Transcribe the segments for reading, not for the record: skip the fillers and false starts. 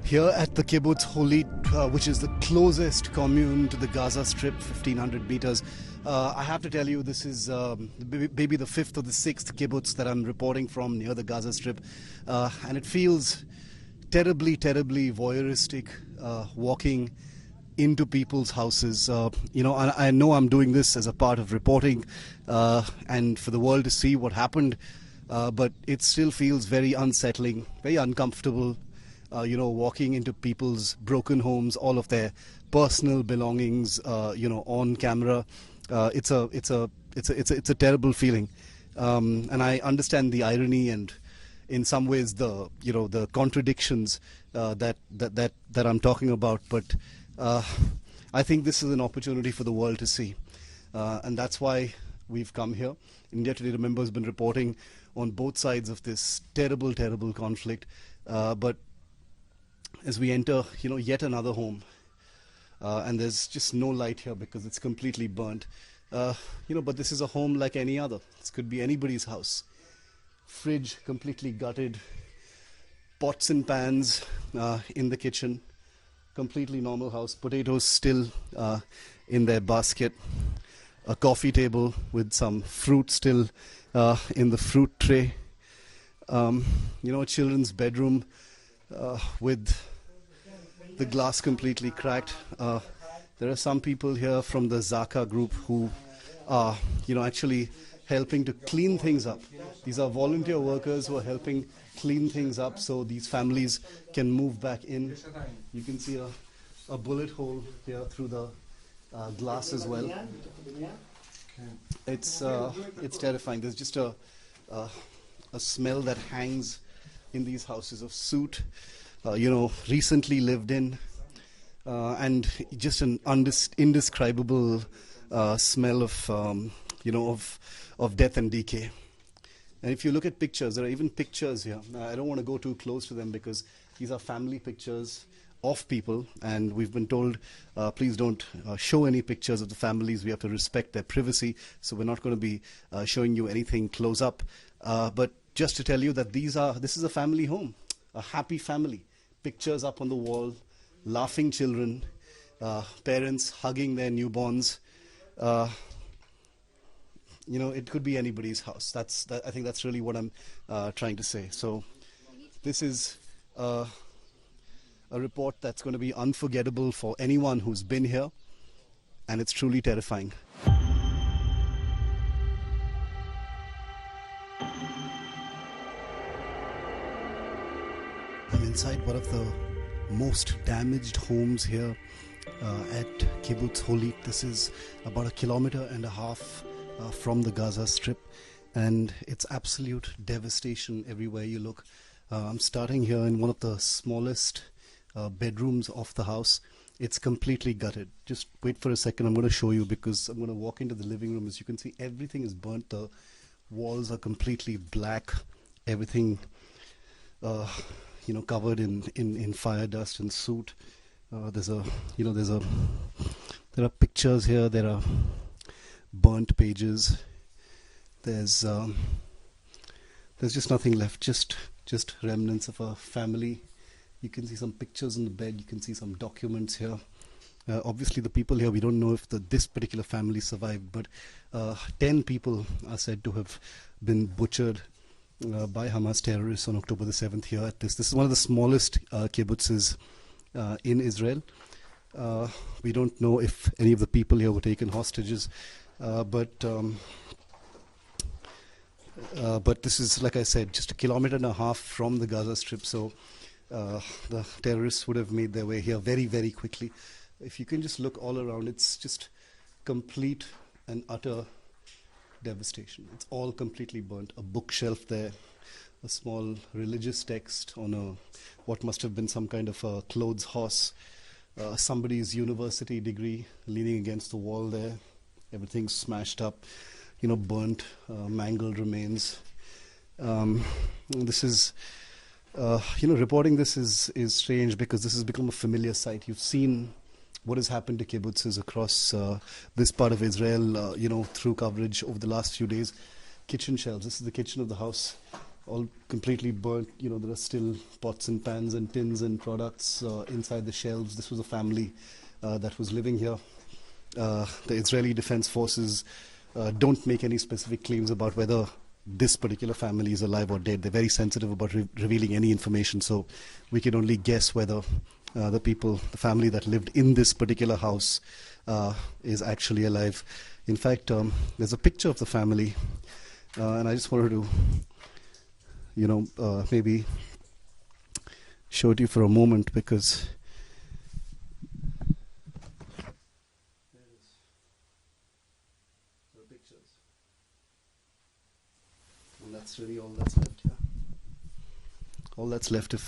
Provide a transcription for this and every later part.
Here at the kibbutz Holit, which is the closest commune to the Gaza Strip, 1,500 meters. I have to tell you, this is maybe the fifth or the sixth kibbutz that I'm reporting from near the Gaza Strip. And it feels terribly, terribly voyeuristic walking into people's houses. I know I'm doing this as a part of reporting and for the world to see what happened, but it still feels very unsettling, very uncomfortable. Walking into people's broken homes, all of their personal belongings, on camera. It's a terrible feeling, and I understand the irony and, in some ways, the contradictions that I'm talking about. But I think this is an opportunity for the world to see, and that's why we've come here. India Today, remember, has been reporting on both sides of this terrible, terrible conflict, but as we enter, yet another home, and there's just no light here because it's completely burnt. But this is a home like any other. This could be anybody's house. Fridge completely gutted, pots and pans in the kitchen, completely normal house. Potatoes still in their basket. A coffee table with some fruit still in the fruit tray. A children's bedroom with the glass completely cracked. There are some people here from the Zaka group who are, actually helping to clean things up. These are volunteer workers who are helping clean things up so these families can move back in. You can see a bullet hole here through the glass as well. It's terrifying. There's just a smell that hangs in these houses of soot, recently lived in, and just an indescribable smell of death and decay. And if you look at pictures, there are even pictures here. I don't want to go too close to them because these are family pictures of people, and we've been told, please don't show any pictures of the families. We have to respect their privacy, so we're not going to be showing you anything close up. But just to tell you that this is a family home, a happy family. Pictures up on the wall, laughing children, parents hugging their newborns. It could be anybody's house. I think that's really what I'm trying to say. So this is a report that's going to be unforgettable for anyone who's been here, and it's truly terrifying. I'm inside one of the most damaged homes here at kibbutz Holit. This is about 1.5 kilometers from the Gaza Strip, and it's absolute devastation everywhere you look. I'm starting here in one of the smallest bedrooms of the house. It's completely gutted. Just wait for a second. I'm going to show you because I'm going to walk into the living room. As you can see, everything is burnt. The walls are completely black. Everything covered in fire dust and soot. There are pictures here. There are burnt pages. There's just nothing left. Just remnants of a family. You can see some pictures on the bed. You can see some documents here. Obviously, the people here, we don't know if this particular family survived, but 10 people are said to have been butchered by Hamas terrorists on October the 7th here at this. This is one of the smallest kibbutzes in Israel. We don't know if any of the people here were taken hostages, but this is, like I said, just 1.5 kilometers from the Gaza Strip, so the terrorists would have made their way here very, very quickly. If you can just look all around, it's just complete and utter devastation. It's all completely burnt. A bookshelf there, a small religious text on what must have been some kind of a clothes horse, somebody's university degree leaning against the wall there. Everything's smashed up, burnt, mangled remains. This is, reporting this is strange because this has become a familiar sight. You've seen what has happened to kibbutzes across this part of Israel, through coverage over the last few days. Kitchen shelves. This is the kitchen of the house. all completely burnt. You know, there are still pots and pans and tins and products inside the shelves. This was a family that was living here. The Israeli Defense Forces don't make any specific claims about whether this particular family is alive or dead. They're very sensitive about revealing any information, so we can only guess whether the family that lived in this particular house is actually alive. In fact, there's a picture of the family, and I just wanted to, maybe show it to you for a moment, because that's really all that's left here. All that's left of,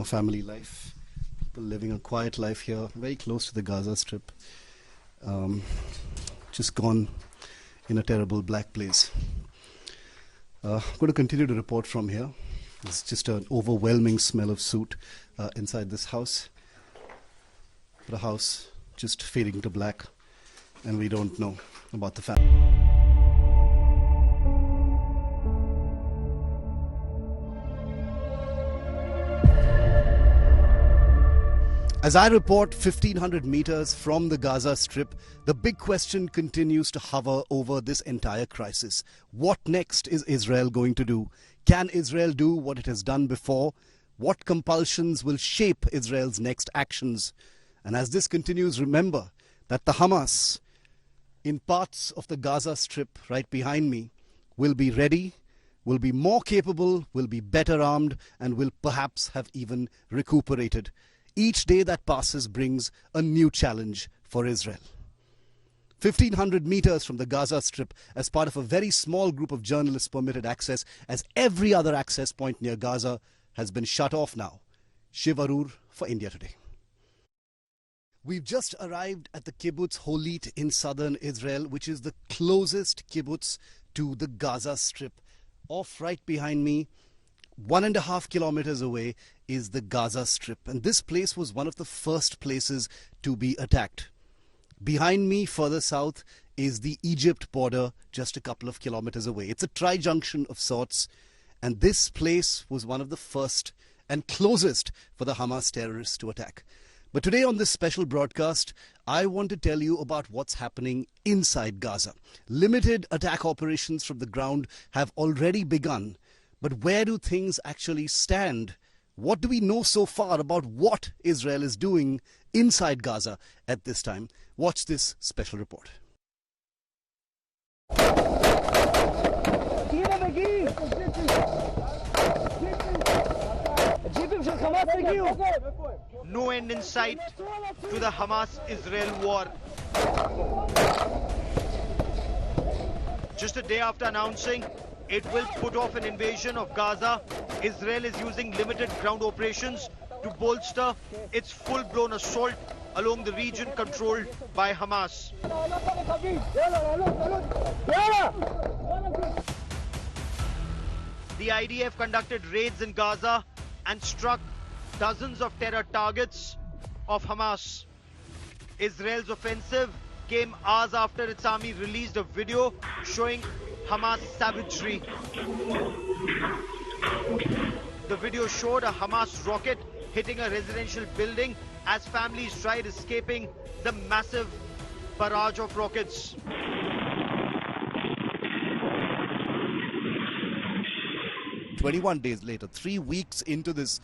family life. People living a quiet life here, very close to the Gaza Strip. Just gone in a terrible black place. I'm going to continue to report from here. It's just an overwhelming smell of soot inside this house. The house just fading to black, and we don't know about the family. As I report 1,500 meters from the Gaza Strip, the big question continues to hover over this entire crisis. What next is Israel going to do? Can Israel do what it has done before? What compulsions will shape Israel's next actions? And as this continues, remember that the Hamas, in parts of the Gaza Strip right behind me, will be ready, will be more capable, will be better armed, and will perhaps have even recuperated. Each day that passes brings a new challenge for Israel. 1,500 meters from the Gaza Strip, as part of a very small group of journalists permitted access, as every other access point near Gaza has been shut off now. Shiv Arur for India Today. We've just arrived at the kibbutz Holit in southern Israel, which is the closest kibbutz to the Gaza Strip. Off right behind me, 1.5 kilometers away, is the Gaza Strip, and this place was one of the first places to be attacked. Behind me, further south, is the Egypt border, just a couple of kilometers away. It's a tri-junction of sorts, and this place was one of the first and closest for the Hamas terrorists to attack. But today on this special broadcast, I want to tell you about what's happening inside Gaza. Limited attack operations from the ground have already begun, but where do things actually stand? What do we know so far about what Israel is doing inside Gaza at this time? Watch this special report. No end in sight to the Hamas-Israel war. Just a day after announcing it will put off an invasion of Gaza, Israel is using limited ground operations to bolster its full-blown assault along the region controlled by Hamas. The IDF conducted raids in Gaza and struck dozens of terror targets of Hamas. Israel's offensive came hours after its army released a video showing Hamas savagery. The video showed a Hamas rocket hitting a residential building as families tried escaping the massive barrage of rockets. 21 days later, 3 weeks into this,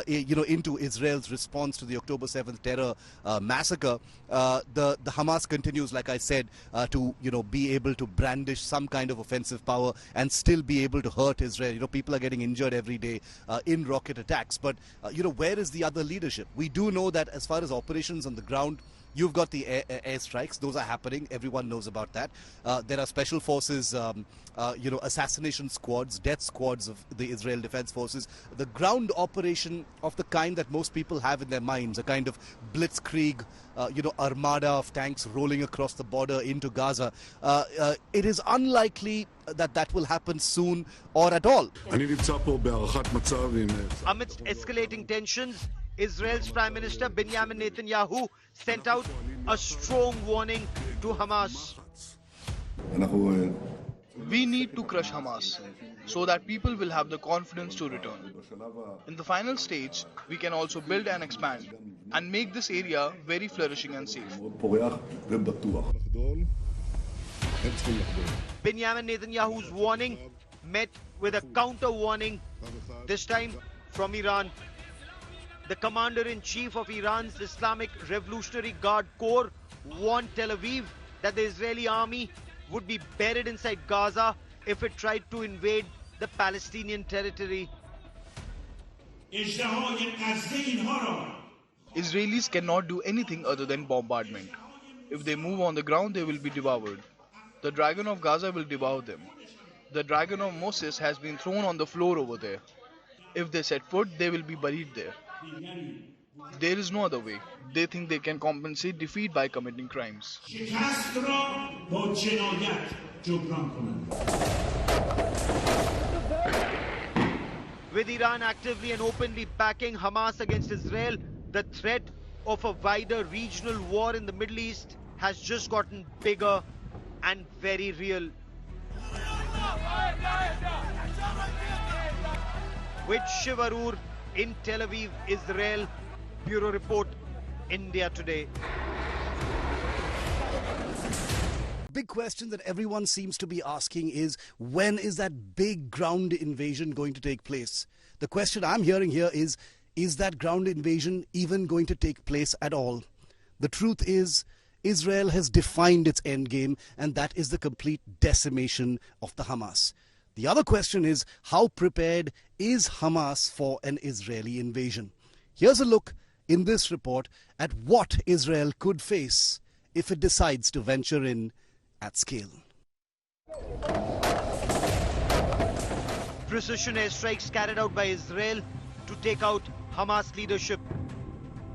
into Israel's response to the October 7th terror massacre, the Hamas continues, like I said, to be able to brandish some kind of offensive power and still be able to hurt Israel. People are getting injured every day in rocket attacks. But where is the other leadership? We do know that as far as operations on the ground, you've got the airstrikes. Those are happening. Everyone knows about that. There are special forces, assassination squads, death squads of the Israel Defense Forces. The ground operation of the kind that most people have in their minds, a kind of blitzkrieg, armada of tanks rolling across the border into Gaza. It is unlikely that will happen soon or at all. Amidst escalating tensions, Israel's Prime Minister Benjamin Netanyahu sent out a strong warning to Hamas. We need to crush Hamas so that people will have the confidence to return. In the final stage, we can also build and expand and make this area very flourishing and safe. Benjamin Netanyahu's warning met with a counter warning, this time from Iran. The commander-in-chief of Iran's Islamic Revolutionary Guard Corps warned Tel Aviv that the Israeli army would be buried inside Gaza if it tried to invade the Palestinian territory. Israelis cannot do anything other than bombardment. If they move on the ground, they will be devoured. The dragon of Gaza will devour them. The dragon of Moses has been thrown on the floor over there. If they set foot, they will be buried there. There is no other way. They think they can compensate defeat by committing crimes. With Iran actively and openly backing Hamas against Israel, the threat of a wider regional war in the Middle East has just gotten bigger and very real. With Shivarur in Tel Aviv, Israel. Bureau Report, India Today. Big question that everyone seems to be asking is, when is that big ground invasion going to take place? The question I'm hearing here is that ground invasion even going to take place at all? The truth is, Israel has defined its endgame, and that is the complete decimation of the Hamas. The other question is, how prepared is Hamas for an Israeli invasion? Here's a look in this report at what Israel could face if it decides to venture in at scale. Precision airstrikes carried out by Israel to take out Hamas leadership.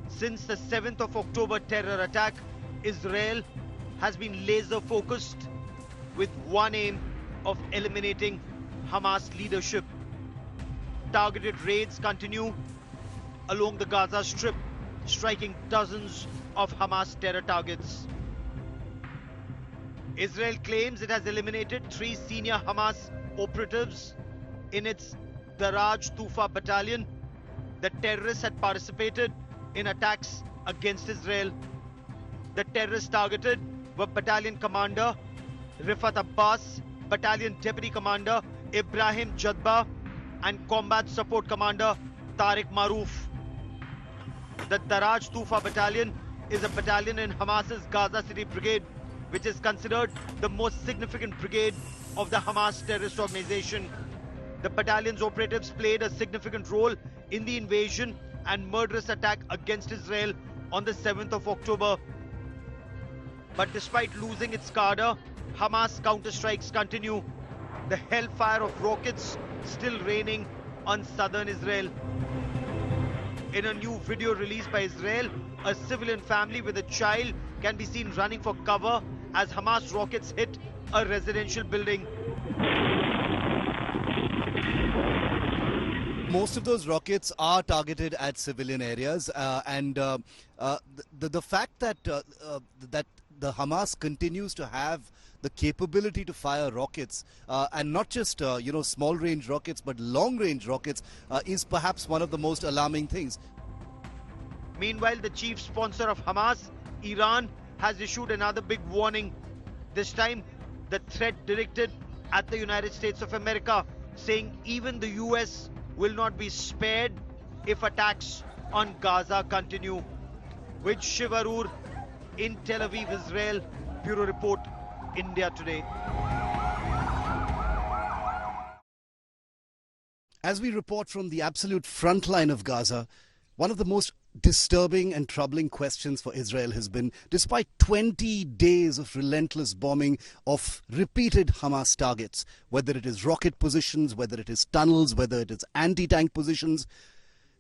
Since the 7th of October terror attack, Israel has been laser focused with one aim of eliminating Hamas leadership. Targeted raids continue along the Gaza Strip, striking dozens of Hamas terror targets. Israel claims it has eliminated 3 senior Hamas operatives in its Daraj Tufa battalion. The terrorists had participated in attacks against Israel. The terrorists targeted were Battalion Commander Rifat Abbas, Battalion Deputy Commander Ibrahim Jadba, and Combat Support Commander Tariq Maroof. The Daraj Tufa battalion is a battalion in Hamas's Gaza City Brigade, which is considered the most significant brigade of the Hamas terrorist organization. The battalion's operatives played a significant role in the invasion and murderous attack against Israel on the 7th of October. But despite losing its cadre, Hamas counterstrikes continue. The hellfire of rockets still raining on southern Israel. In a new video released by Israel, a civilian family with a child can be seen running for cover as Hamas rockets hit a residential building. Most of those rockets are targeted at civilian areas, and the fact that that the Hamas continues to have the capability to fire rockets, and not just small range rockets but long range rockets, is perhaps one of the most alarming things. Meanwhile, the chief sponsor of Hamas, Iran, has issued another big warning. This time, the threat directed at the United States of America, saying even the US will not be spared if attacks on Gaza continue. With Shivarur in Tel Aviv, Israel. Bureau Report, India Today. As we report from the absolute front line of Gaza, one of the most disturbing and troubling questions for Israel has been, despite 20 days of relentless bombing of repeated Hamas targets, whether it is rocket positions, whether it is tunnels, whether it is anti-tank positions,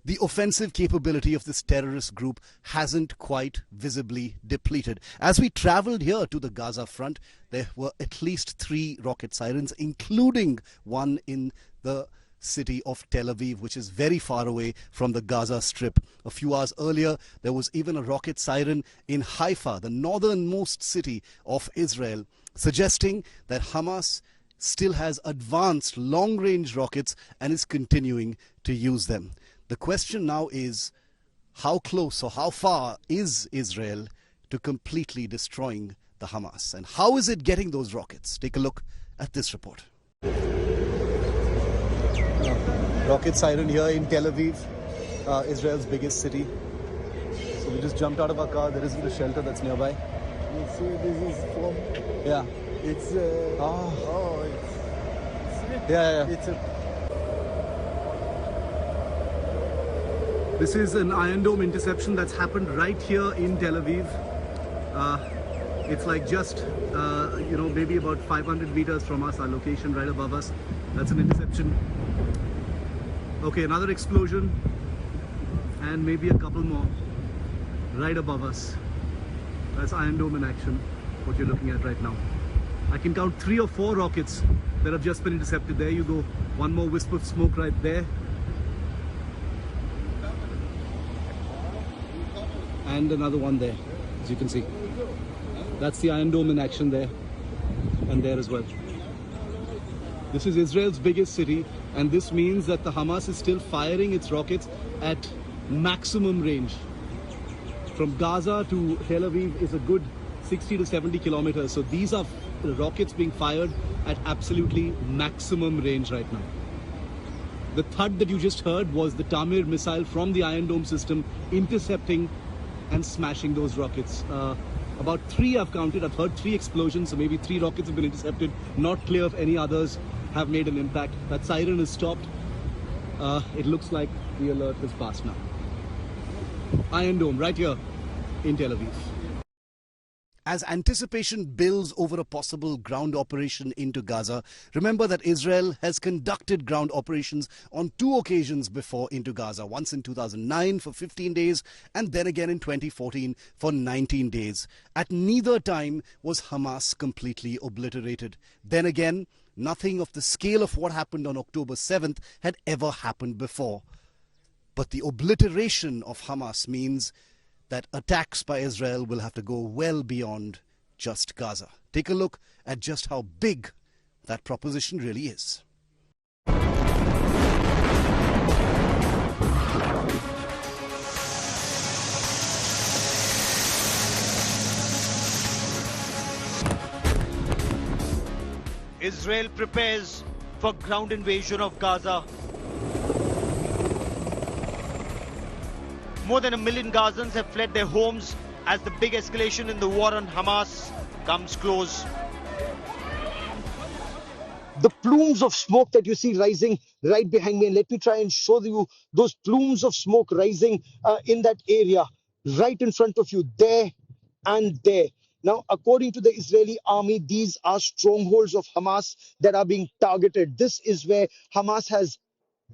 the offensive capability of this terrorist group hasn't quite visibly depleted. As we traveled here to the Gaza front, there were at least 3 rocket sirens, including one in the city of Tel Aviv, which is very far away from the Gaza Strip. A few hours earlier, there was even a rocket siren in Haifa, the northernmost city of Israel, suggesting that Hamas still has advanced long-range rockets and is continuing to use them. The question now is, how close or how far is Israel to completely destroying the Hamas? And how is it getting those rockets? Take a look at this report. Rocket siren here in Tel Aviv, Israel's biggest city. So we just jumped out of our car. There isn't a shelter that's nearby. You see, this is from. Yeah. It's. Yeah. It's a. This is an Iron Dome interception that's happened right here in Tel Aviv. It's like just, maybe about 500 meters from us, our location right above us. That's an interception. Okay, another explosion. And maybe a couple more right above us. That's Iron Dome in action, what you're looking at right now. I can count 3 or 4 rockets that have just been intercepted. There you go. One more wisp of smoke right there. And another one there, as you can see. That's the Iron Dome in action there, and there as well. This is Israel's biggest city, and this means that the Hamas is still firing its rockets at maximum range. From Gaza to Tel Aviv is a good 60 to 70 kilometers. So these are the rockets being fired at absolutely maximum range right now. The thud that you just heard was the Tamir missile from the Iron Dome system intercepting and smashing those rockets. About 3 I've counted. I've heard 3 explosions, so maybe 3 rockets have been intercepted. Not clear if any others have made an impact. That siren is stopped. It looks like the alert has passed now. Iron Dome right here in Tel Aviv. As anticipation builds over a possible ground operation into Gaza, remember that Israel has conducted ground operations on 2 occasions before into Gaza. Once in 2009 for 15 days and then again in 2014 for 19 days. At neither time was Hamas completely obliterated. Then again, nothing of the scale of what happened on October 7th had ever happened before. But the obliteration of Hamas means that attacks by Israel will have to go well beyond just Gaza. Take a look at just how big that proposition really is. Israel prepares for ground invasion of Gaza. More than 1 million Gazans have fled their homes as the big escalation in the war on Hamas comes close. The plumes of smoke that you see rising right behind me, and let me try and show you those plumes of smoke rising in that area right in front of you, there and there. Now, according to the Israeli army, these are strongholds of Hamas that are being targeted. This is where Hamas has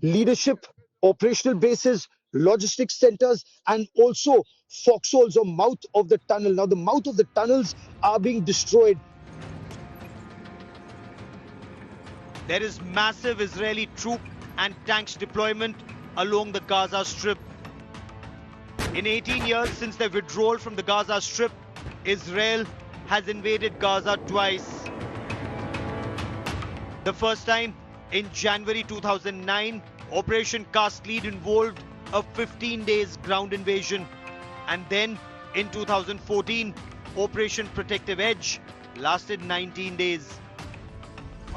leadership, operational bases, logistics centers, and also foxholes or mouth of the tunnel. Now, the mouth of the tunnels are being destroyed. There is massive Israeli troop and tanks deployment along the Gaza Strip. In 18 years since their withdrawal from the Gaza Strip, Israel has invaded Gaza twice. The first time in January 2009, Operation Cast Lead involved a 15 days ground invasion, and then in 2014 Operation Protective Edge lasted 19 days.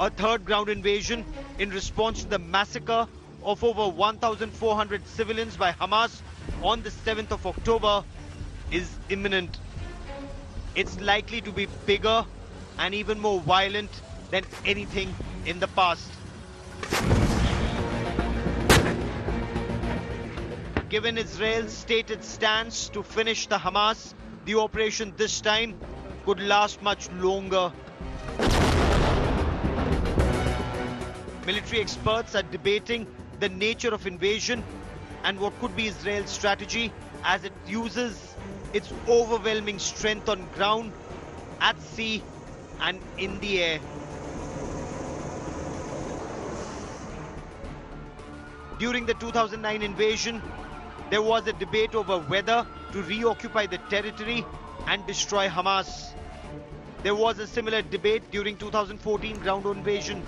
A third ground invasion in response to the massacre of over 1,400 civilians by Hamas on the 7th of October is imminent. It's likely to be bigger and even more violent than anything in the past. Given Israel's stated stance to finish the Hamas, the operation this time could last much longer. Military experts are debating the nature of invasion and what could be Israel's strategy as it uses its overwhelming strength on ground, at sea and in the air. During the 2009 invasion, there was a debate over whether to reoccupy the territory and destroy Hamas. There was a similar debate during 2014 ground invasion,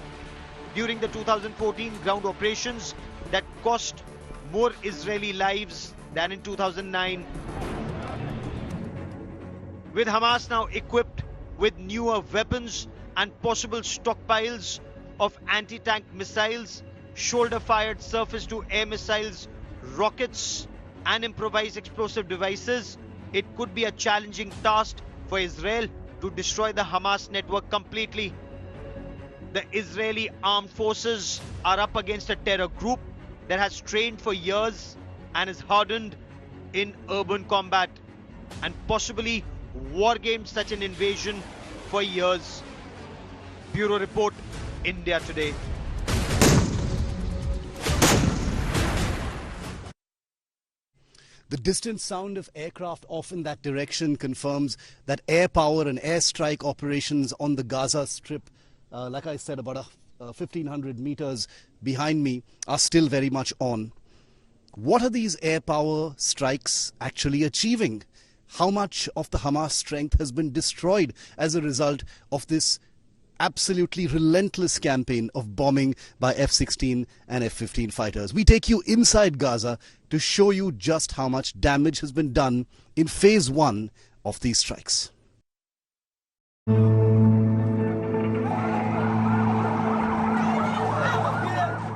during the 2014 ground operations that cost more Israeli lives than in 2009. With Hamas now equipped with newer weapons and possible stockpiles of anti-tank missiles, shoulder-fired surface-to-air missiles, rockets and improvised explosive devices, it could be a challenging task for Israel to destroy the Hamas network completely. The Israeli armed forces are up against a terror group that has trained for years and is hardened in urban combat and possibly wargamed such an invasion for years. Bureau Report, India Today. The distant sound of aircraft off in that direction confirms that air power and airstrike operations on the Gaza Strip, like I said, about 1,500 meters behind me, are still very much on. What are these air power strikes actually achieving? How much of the Hamas strength has been destroyed as a result of this absolutely relentless campaign of bombing by F-16 and F-15 fighters? We take you inside Gaza to show you just how much damage has been done in phase 1 of these strikes.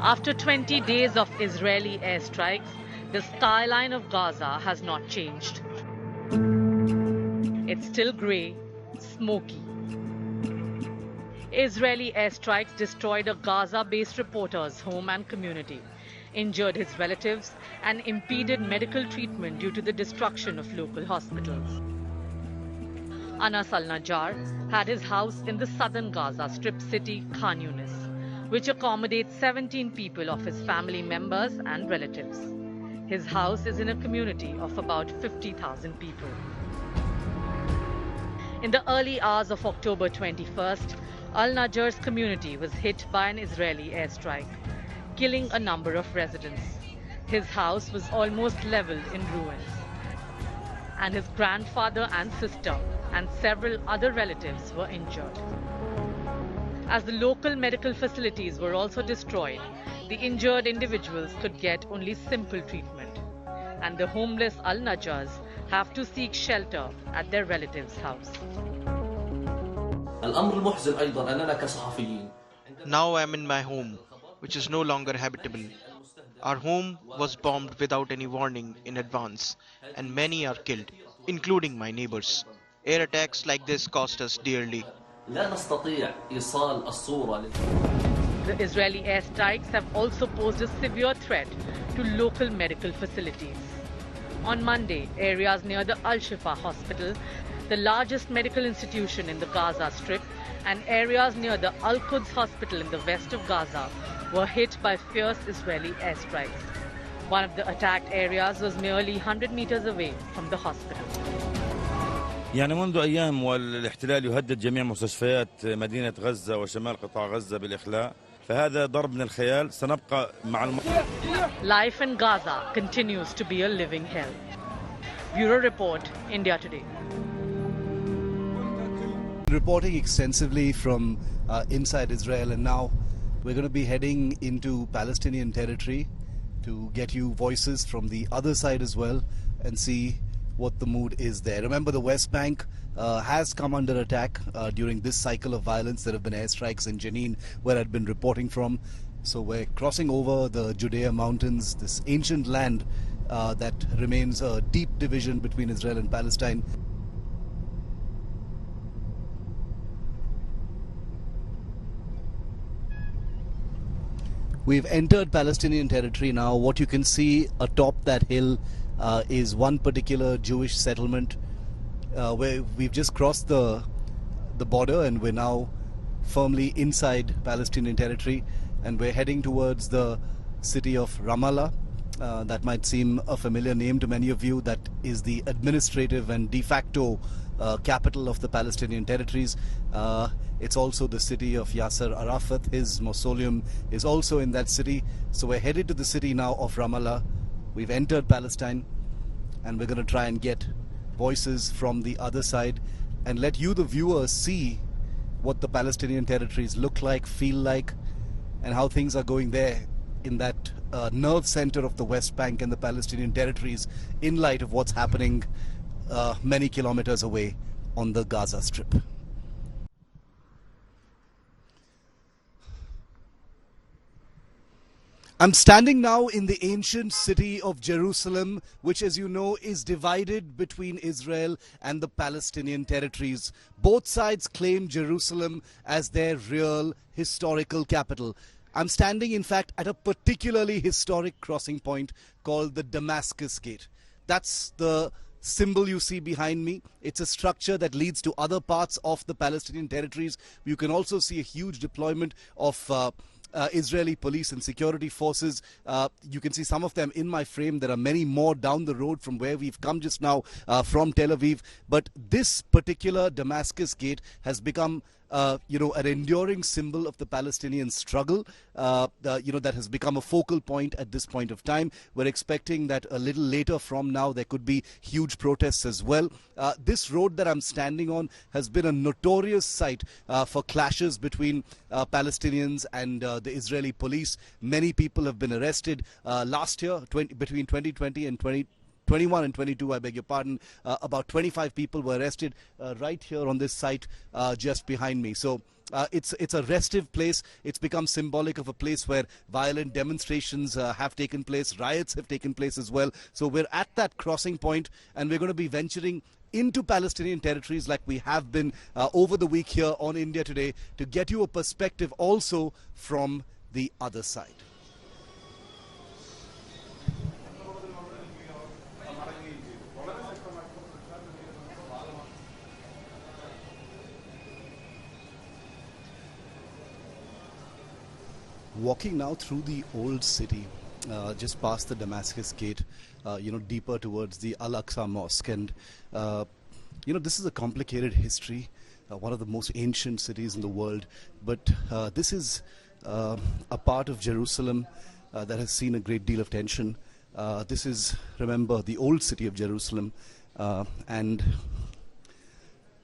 After 20 days of Israeli airstrikes, the skyline of Gaza has not changed. It's still grey, smoky. Israeli airstrikes destroyed a Gaza-based reporter's home and community, injured his relatives, and impeded medical treatment due to the destruction of local hospitals. Anas al-Najjar had his house in the southern Gaza Strip city Khan Yunis, which accommodates 17 people of his family members and relatives. His house is in a community of about 50,000 people. In the early hours of October 21st, Al-Najjar's community was hit by an Israeli airstrike, killing a number of residents. His house was almost leveled in ruins, and his grandfather and sister and several other relatives were injured. As the local medical facilities were also destroyed, the injured individuals could get only simple treatment, and the homeless Al-Najjars have to seek shelter at their relatives' house. Now I am in my home, which is no longer habitable. Our home was bombed without any warning in advance, and many are killed, including my neighbors. Air attacks like this cost us dearly. The Israeli airstrikes have also posed a severe threat to local medical facilities. On Monday, areas near the Al-Shifa hospital, the largest medical institution in the Gaza Strip, and areas near the Al-Quds hospital in the west of Gaza were hit by fierce Israeli airstrikes. One of the attacked areas was merely 100 meters away from the hospital. يعني منذ أيام والاحتلال يهدد جميع مستشفيات مدينة غزة وشمال قطاع غزة بالإخلاء فهذا ضرب من الخيال سنبقى مع Life in Gaza continues to be a living hell. Bureau Report, India Today. Reporting extensively from inside Israel, and now we're going to be heading into Palestinian territory to get you voices from the other side as well and see what the mood is there. Remember, the West Bank has come under attack during this cycle of violence. There have been airstrikes in Jenin, where I'd been reporting from. So we're crossing over the Judea Mountains, this ancient land that remains a deep division between Israel and Palestine. We've entered Palestinian territory now. What you can see atop that hill is one particular Jewish settlement where we've just crossed the border, and we're now firmly inside Palestinian territory, and we're heading towards the city of Ramallah. That might seem a familiar name to many of you. That is the administrative and de facto capital of the Palestinian territories. It's also the city of Yasser Arafat. His mausoleum is also in that city. So we're headed to the city now of Ramallah. We've entered Palestine, and we're going to try and get voices from the other side and let you, the viewers, see what the Palestinian territories look like, feel like, and how things are going there in that nerve center of the West Bank and the Palestinian territories in light of what's happening many kilometers away on the Gaza Strip. I'm standing now in the ancient city of Jerusalem, which, as you know, is divided between Israel and the Palestinian territories. Both sides claim Jerusalem as their real historical capital. I'm standing, in fact, at a particularly historic crossing point called the Damascus Gate. That's the symbol you see behind me. It's a structure that leads to other parts of the Palestinian territories. You can also see a huge deployment of Israeli police and security forces. You can see some of them in my frame. There are many more down the road from where we've come just now from Tel Aviv. But this particular Damascus Gate has become an enduring symbol of the Palestinian struggle, that has become a focal point at this point of time. We're expecting that a little later from now there could be huge protests as well. This road that I'm standing on has been a notorious site for clashes between Palestinians and the Israeli police. Many people have been arrested last year, between 2020 and 2021 and 22, I beg your pardon. About 25 people were arrested right here on this site just behind me. So it's a restive place. It's become symbolic of a place where violent demonstrations have taken place, riots have taken place as well. So we're at that crossing point, and we're going to be venturing into Palestinian territories like we have been over the week here on India Today to get you a perspective also from the other side. Walking now through the old city, just past the Damascus Gate, deeper towards the Al-Aqsa Mosque. And, this is a complicated history, one of the most ancient cities in the world. But this is a part of Jerusalem that has seen a great deal of tension. This is, remember, the old city of Jerusalem. And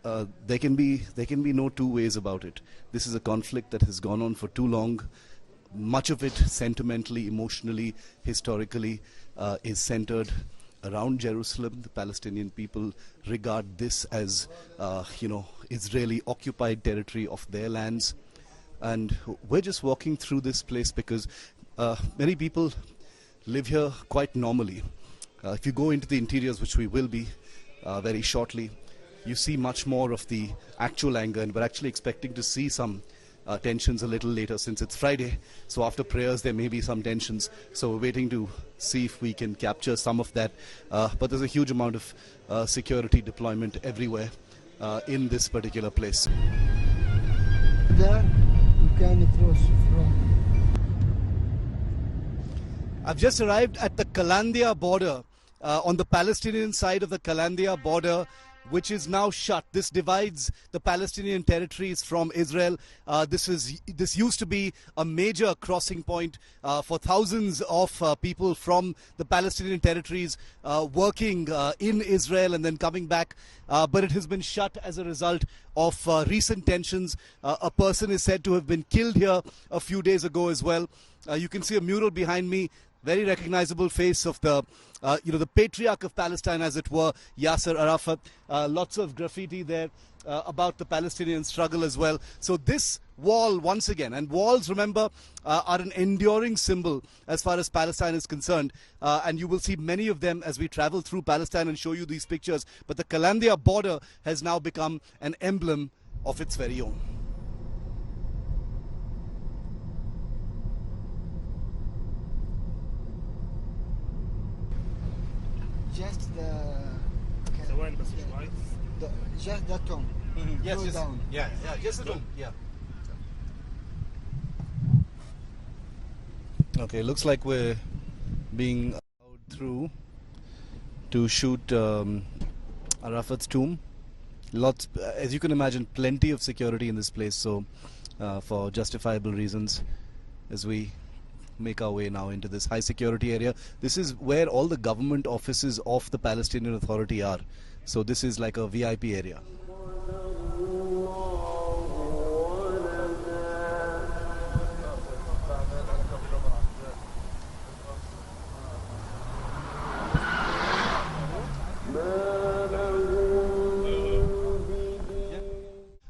there can be no two ways about it. This is a conflict that has gone on for too long. Much of it sentimentally, emotionally, historically is centered around Jerusalem. The Palestinian people regard this as, Israeli occupied territory of their lands. And we're just walking through this place because many people live here quite normally. If you go into the interiors, which we will be very shortly, you see much more of the actual anger, and we're actually expecting to see some tensions a little later since it's Friday. So after prayers there may be some tensions, so we're waiting to see if we can capture some of that. But there's a huge amount of security deployment everywhere in this particular place. There you can cross from. I've just arrived at the Kalandia border, on the Palestinian side of the Kalandia border, which is now shut. This divides the Palestinian territories from Israel. This used to be a major crossing point for thousands of people from the Palestinian territories working in Israel and then coming back. But it has been shut as a result of recent tensions. A person is said to have been killed here a few days ago as well. You can see a mural behind me. Very recognizable face of the patriarch of Palestine, as it were, Yasser Arafat. Lots of graffiti there about the Palestinian struggle as well. So this wall, once again, and walls, remember, are an enduring symbol as far as Palestine is concerned. And you will see many of them as we travel through Palestine and show you these pictures. But the Kalandia border has now become an emblem of its very own. Just just the tomb. Yes, Go just, down. yeah, just the tomb. Yeah. Okay, looks like we're being allowed through to shoot Arafat's tomb. Lots, as you can imagine, plenty of security in this place. So, for justifiable reasons, as we make our way now into this high security area. This is where all the government offices of the Palestinian Authority are. So this is like a VIP area.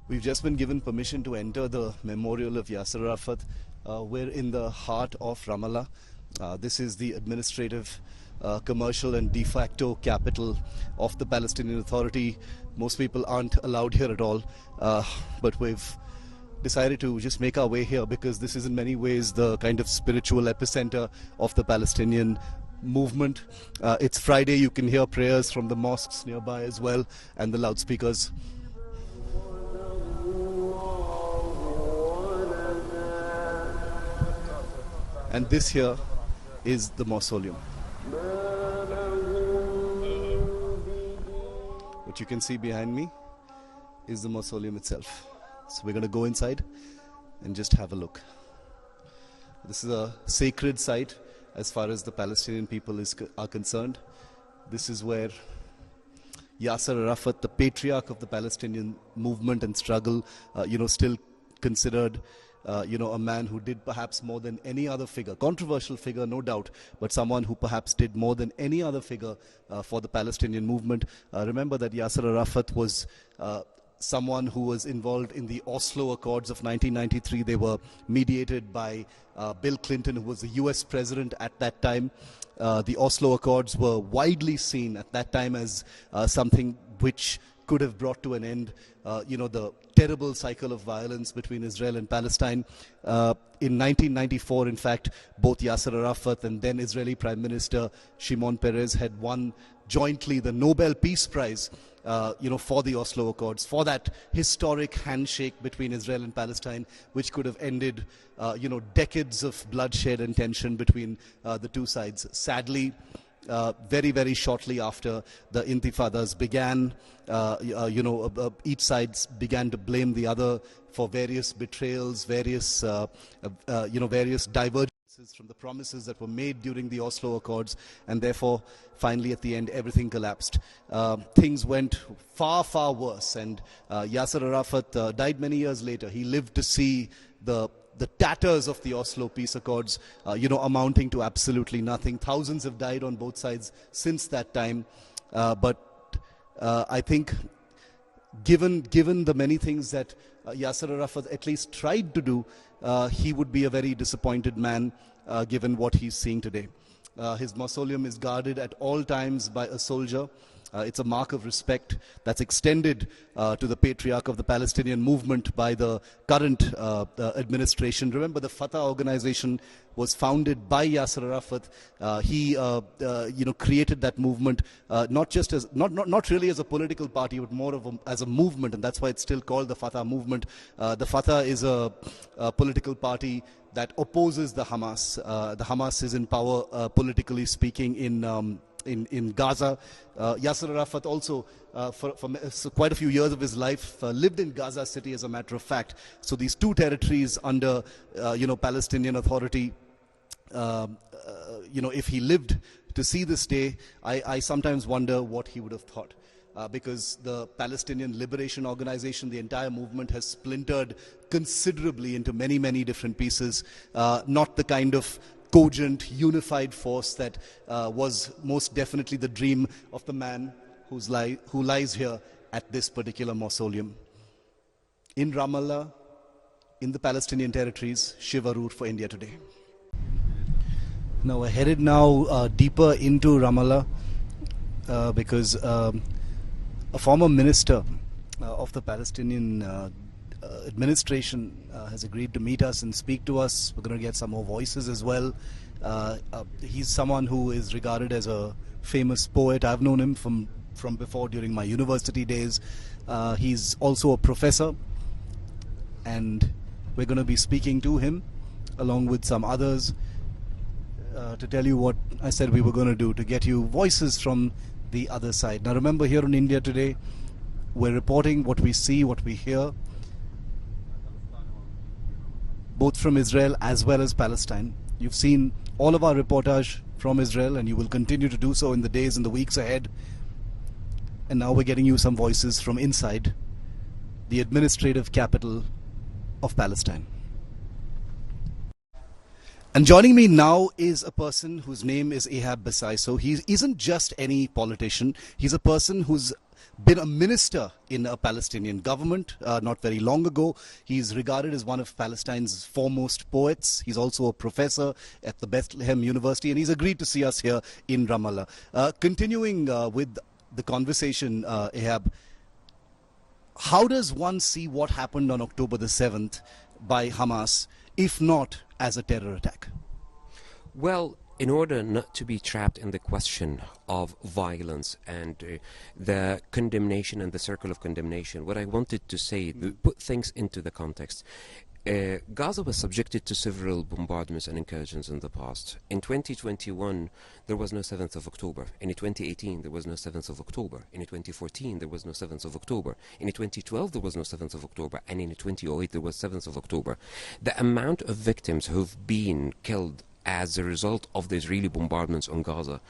We've just been given permission to enter the memorial of Yasser Arafat. We're in the heart of Ramallah. This is the administrative, commercial and de facto capital of the Palestinian Authority. Most people aren't allowed here at all, but we've decided to just make our way here because this is in many ways the kind of spiritual epicenter of the Palestinian movement. It's Friday, you can hear prayers from the mosques nearby as well and the loudspeakers. And this here is the mausoleum. What you can see behind me is the mausoleum itself. So we're going to go inside and just have a look. This is a sacred site as far as the Palestinian people are concerned. This is where Yasser Arafat, the patriarch of the Palestinian movement and struggle, still considered a man who did perhaps more than any other figure, controversial figure, no doubt, but someone who perhaps did more than any other figure for the Palestinian movement. Remember that Yasser Arafat was someone who was involved in the Oslo Accords of 1993. They were mediated by Bill Clinton, who was the US president at that time. The Oslo Accords were widely seen at that time as something which could have brought to an end, the terrible cycle of violence between Israel and Palestine. In 1994, in fact, both Yasser Arafat and then Israeli Prime Minister Shimon Peres had won jointly the Nobel Peace Prize, for the Oslo Accords, for that historic handshake between Israel and Palestine, which could have ended, decades of bloodshed and tension between the two sides. Sadly, very, very shortly after the intifadas began, each side began to blame the other for various betrayals, various divergences from the promises that were made during the Oslo Accords, and therefore, finally, at the end, everything collapsed. Things went far, far worse, and Yasser Arafat died many years later. He lived to see the tatters of the Oslo Peace Accords, amounting to absolutely nothing. Thousands have died on both sides since that time. But I think, given the many things that Yasser Arafat at least tried to do, he would be a very disappointed man, given what he's seeing today. His mausoleum is guarded at all times by a soldier. It's a mark of respect that's extended to the patriarch of the Palestinian movement by the current administration. Remember, the Fatah organization was founded by Yasser Arafat. He created that movement not really as a political party, but more as a movement, and that's why it's still called the Fatah movement. The Fatah is a political party that opposes the Hamas. The Hamas is in power, politically speaking, in Gaza. Yasser Arafat also, for quite a few years of his life, lived in Gaza city, as a matter of fact. So these two territories under, Palestinian Authority, if he lived to see this day, I sometimes wonder what he would have thought. Because the Palestinian Liberation Organization, the entire movement, has splintered considerably into many, many different pieces. Not the kind of cogent, unified force that was most definitely the dream of the man who lies here at this particular mausoleum. In Ramallah, in the Palestinian territories, Shiva root for India today. Now we're headed deeper into Ramallah because a former minister of the Palestinian administration has agreed to meet us and speak to us. We're going to get some more voices as well. He's someone who is regarded as a famous poet. I've known him from before, during my university days. He's also a professor, and we're going to be speaking to him along with some others to tell you what I said we were going to do, to get you voices from the other side. Now remember, here in India today, we're reporting what we see, what we hear, both from Israel as well as Palestine. You've seen all of our reportage from Israel, and you will continue to do so in the days and the weeks ahead. And now we're getting you some voices from inside the administrative capital of Palestine. And joining me now is a person whose name is Ehab Basaiso. He isn't just any politician. He's a person who's been a minister in a Palestinian government not very long ago. He's regarded as one of Palestine's foremost poets. He's also a professor at the Bethlehem University, and he's agreed to see us here in Ramallah. Continuing with the conversation, Ehab, how does one see what happened on October the 7th by Hamas, if not as a terror attack? Well, in order not to be trapped in the question of violence and the condemnation and the circle of condemnation, what I wanted to say, put things into the context. Gaza was subjected to several bombardments and incursions in the past. In 2021, there was no 7th of October. In 2018, there was no 7th of October. In 2014, there was no 7th of October. In 2012, there was no 7th of October. And in 2008, there was 7th of October. The amount of victims who've been killed as a result of the Israeli bombardments on Gaza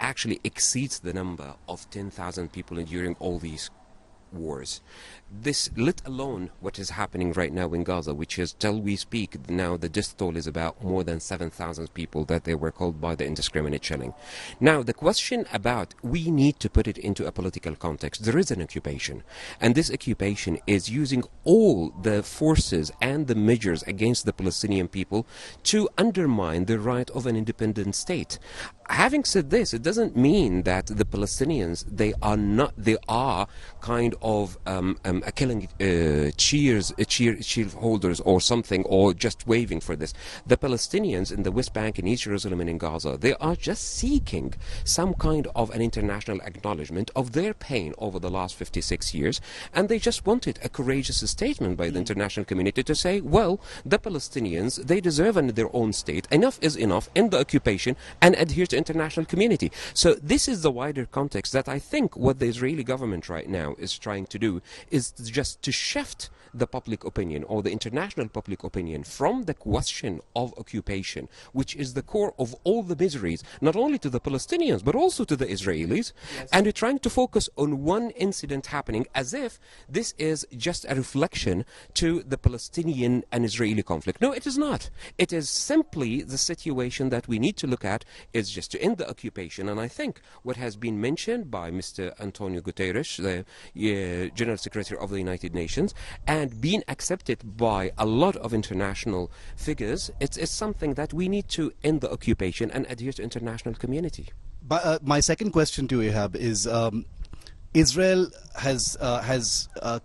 actually exceeds the number of 10,000 people during all these wars. This, let alone what is happening right now in Gaza, which is, till we speak now, the death toll is about more than 7,000 people that they were killed by the indiscriminate shelling. Now, the question about, we need to put it into a political context. There is an occupation, and this occupation is using all the forces and the measures against the Palestinian people to undermine the right of an independent state. Having said this, it doesn't mean that the Palestinians, they are kind of killing cheerholders or something, or just waving for this. The Palestinians in the West Bank, in East Jerusalem and in Gaza, they are just seeking some kind of an international acknowledgement of their pain over the last 56 years, and they just wanted a courageous statement by the international community to say, well, the Palestinians, they deserve their own state. Enough is enough in the occupation, and adhere to international community. So this is the wider context that I think what the Israeli government right now is trying to do is just to shift the public opinion, or the international public opinion, from the question of occupation, which is the core of all the miseries, not only to the Palestinians but also to the Israelis, and they're trying to focus on one incident happening as if this is just a reflection to the Palestinian and Israeli conflict. No, it is not. It is simply the situation that we need to look at is just to end the occupation. And I think what has been mentioned by Mr. Antonio Guterres, the General Secretary of the United Nations, and being accepted by a lot of international figures, it's something that we need to end the occupation and adhere to international community. But my second question to Ehab is, Israel has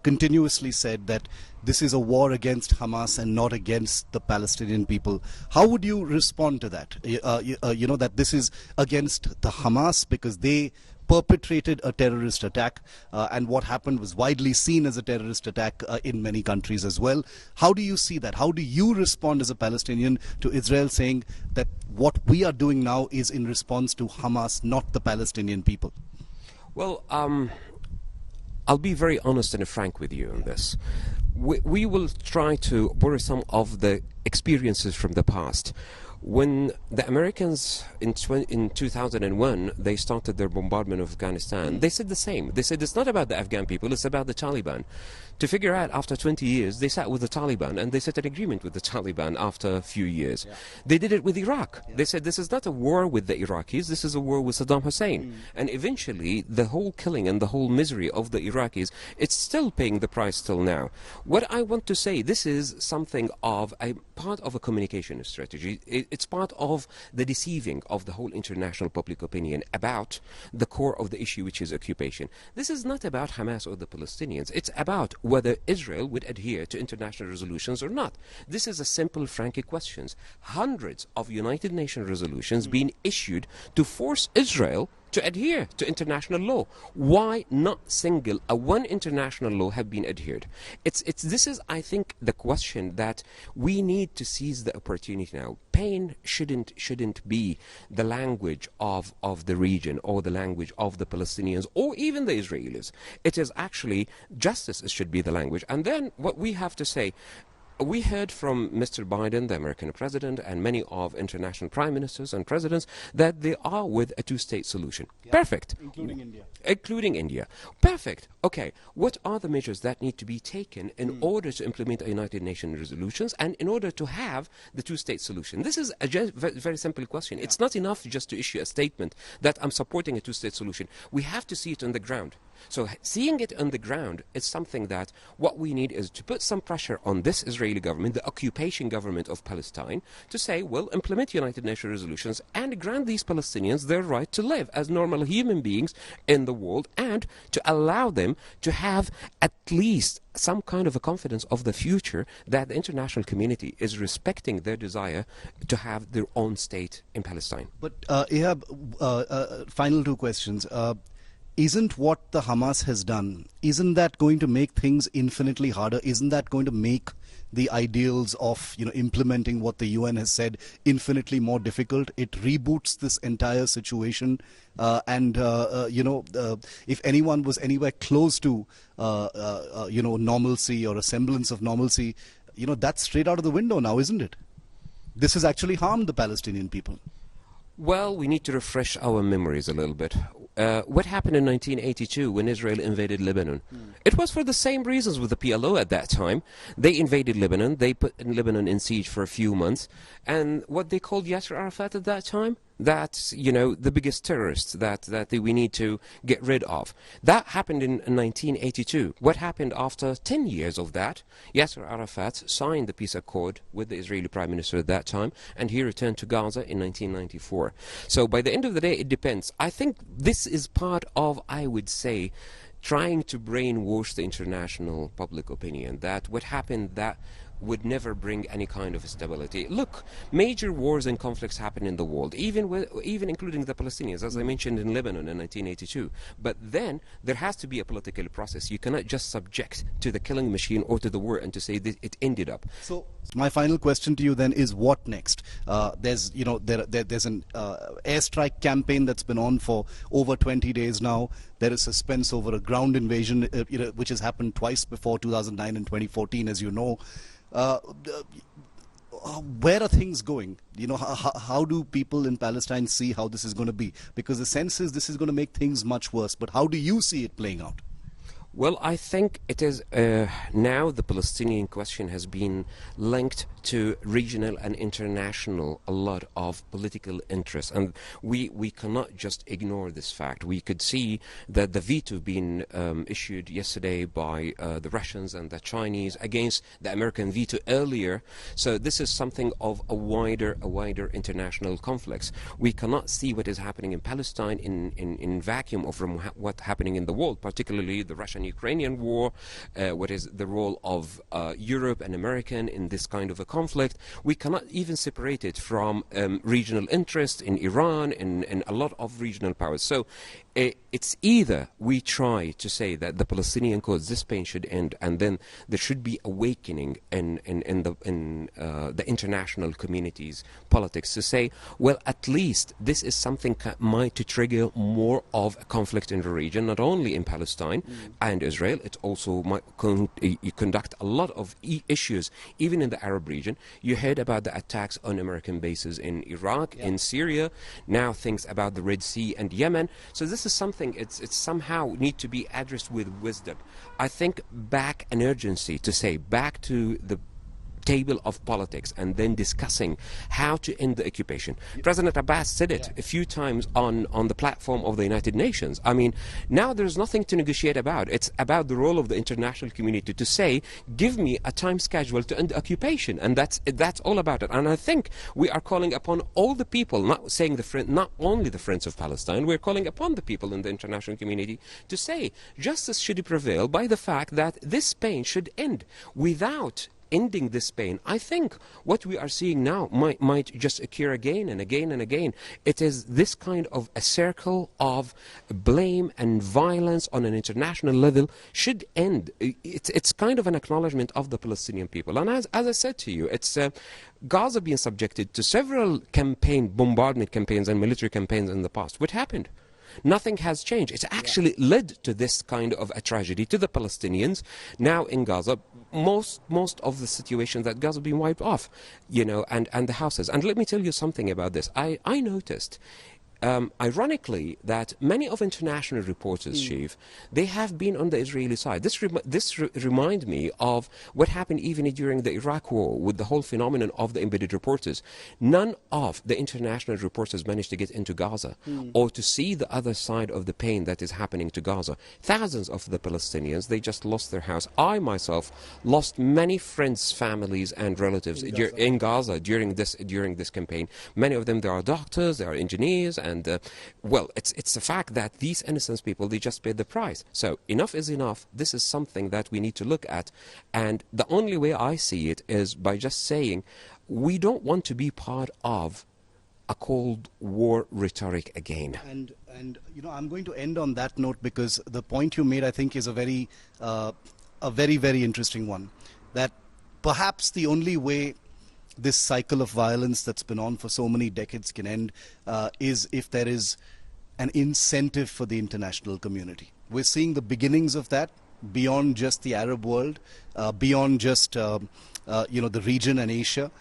continuously said that this is a war against Hamas and not against the Palestinian people. How would you respond to that? You know, that this is against the Hamas because they perpetrated a terrorist attack, and what happened was widely seen as a terrorist attack in many countries as well. How do you see that? How do you respond as a Palestinian to Israel saying that what we are doing now is in response to Hamas, not the Palestinian people? Well, I'll be very honest and frank with you on this. We will try to borrow some of the experiences from the past. When the Americans in 2001, they started their bombardment of Afghanistan, they said the same. They said it's not about the Afghan people, it's about the Taliban. To figure out, after 20 years, they sat with the Taliban and they set an agreement with the Taliban after a few years. Yeah. They did it with Iraq. Yeah. They said this is not a war with the Iraqis, this is a war with Saddam Hussein. And eventually, the whole killing and the whole misery of the Iraqis, it's still paying the price till now. What I want to say, this is something of a part of a communication strategy. It's part of the deceiving of the whole international public opinion about the core of the issue, which is occupation. This is not about Hamas or the Palestinians. It's about whether Israel would adhere to international resolutions or not. This is a simple, frank question. Hundreds of United Nations resolutions being issued to force Israel to adhere to international law. Why not single one international law have been adhered? This is, I think, the question that we need to seize the opportunity now. Pain shouldn't be the language of the region or the language of the Palestinians or even the Israelis. It is actually justice should be the language. And then what we have to say, we heard from Mr. Biden, the American president, and many of international prime ministers and presidents that they are with a two-state solution. Yeah. Perfect. Including India. Including India. Perfect. Okay. What are the measures that need to be taken in order to implement a United Nations resolutions and in order to have the two-state solution? This is a very simple question. Yeah. It's not enough just to issue a statement that I'm supporting a two-state solution. We have to see it on the ground. So seeing it on the ground is something that what we need is to put some pressure on this Israeli government, the occupation government of Palestine, to say, well, implement United Nations resolutions and grant these Palestinians their right to live as normal human beings in the world, and to allow them to have at least some kind of a confidence of the future that the international community is respecting their desire to have their own state in Palestine. But Ihab, final two questions. Isn't what the Hamas has done, isn't that going to make things infinitely harder? Isn't that going to make the ideals of implementing what the UN has said infinitely more difficult? It reboots this entire situation, and if anyone was anywhere close to normalcy or a semblance of normalcy, that's straight out of the window now, isn't it? This has actually harmed the Palestinian people. Well, we need to refresh our memories a little bit. What happened in 1982 when Israel invaded Lebanon? It was for the same reasons with the PLO at that time. They invaded Lebanon. They put Lebanon in siege for a few months. And what they called Yasser Arafat at that time? That's, the biggest terrorist that we need to get rid of. That happened in 1982. What happened after 10 years of that? Yasser Arafat signed the peace accord with the Israeli Prime Minister at that time, and he returned to Gaza in 1994. So by the end of the day, it depends. I think this is part of, I would say, trying to brainwash the international public opinion that what happened that would never bring any kind of stability. Look, major wars and conflicts happen in the world, even including the Palestinians, as I mentioned in Lebanon in 1982. But then there has to be a political process. You cannot just subject to the killing machine or to the war and to say that it ended up. So my final question to you then is, what next? There's an airstrike campaign that's been on for over 20 days now. There is suspense over a ground invasion, which has happened twice before, 2009 and 2014, as you know. Where are things going? How do people in Palestine see how this is going to be? Because the sense is this is going to make things much worse. But how do you see it playing out? Well, I think it is now the Palestinian question has been linked to regional and international a lot of political interests, and we cannot just ignore this fact. We could see that the veto being issued yesterday by the Russians and the Chinese against the American veto earlier. So this is something of a wider international conflict. We cannot see what is happening in Palestine in vacuum of from what's happening in the world, particularly the Russian-Ukrainian war. What is the role of Europe and American in this kind of a conflict? We cannot even separate it from regional interest in Iran and a lot of regional powers. So it's either we try to say that the Palestinian cause, this pain should end, and then there should be awakening in the international community's politics to say, well, at least this is something might to trigger more of a conflict in the region, not only in Palestine and Israel. It also might conduct a lot of issues even in the Arab region. You heard about the attacks on American bases in Iraq, in Syria, now things about the Red Sea and Yemen. So this is something it's somehow need to be addressed with wisdom. I think back an urgency to say back to the table of politics and then discussing how to end the occupation. President Abbas said it a few times on the platform of the United Nations. I mean, now there's nothing to negotiate about. It's about the role of the international community to say, give me a time schedule to end the occupation, and that's all about it. And I think we are calling upon all the people, not saying not only the friends of Palestine, we're calling upon the people in the international community to say justice should prevail by the fact that this pain should end. Without ending this pain, I think what we are seeing now might just occur again and again and again. It is this kind of a circle of blame and violence on an international level should end. It's kind of an acknowledgement of the Palestinian people. And as I said to you, it's Gaza being subjected to several bombardment campaigns and military campaigns in the past. What happened? Nothing has changed. It's actually led to this kind of a tragedy to the Palestinians. Now in Gaza, most of the situation that Gaza being wiped off, and the houses. And let me tell you something about this. I noticed, ironically, that many of international reporters, Chief, they have been on the Israeli side. This remind me of what happened even during the Iraq War with the whole phenomenon of the embedded reporters. None of the international reporters managed to get into Gaza or to see the other side of the pain that is happening to Gaza. Thousands of the Palestinians, they just lost their house. I myself lost many friends, families, and relatives in Gaza during this campaign. Many of them, they are doctors, they are engineers, and well, it's a fact that these innocent people, they just paid the price. So enough is enough. This is something that we need to look at, and the only way I see it is by just saying we don't want to be part of a Cold War rhetoric again. And I'm going to end on that note, because the point you made, I think, is a very very interesting one. That perhaps the only way this cycle of violence that's been on for so many decades can end is if there is an incentive for the international community. We're seeing the beginnings of that beyond just the Arab world, beyond just the region and Asia.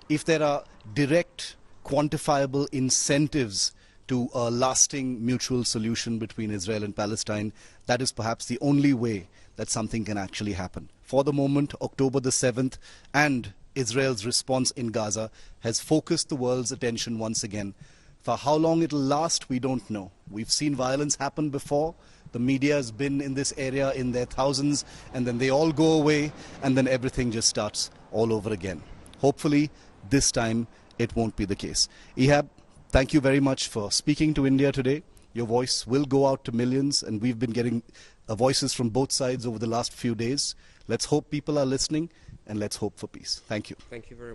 If there are direct, quantifiable incentives to a lasting mutual solution between Israel and Palestine, that is perhaps the only way that something can actually happen. For the moment, October the 7th and Israel's response in Gaza has focused the world's attention once again. For how long it'll last, we don't know. We've seen violence happen before. The media has been in this area in their thousands, and then they all go away, and then everything just starts all over again. Hopefully, this time it won't be the case. Ehab, thank you very much for speaking to India today. Your voice will go out to millions, and we've been getting voices from both sides over the last few days. Let's hope people are listening, and let's hope for peace. Thank you. Thank you very much.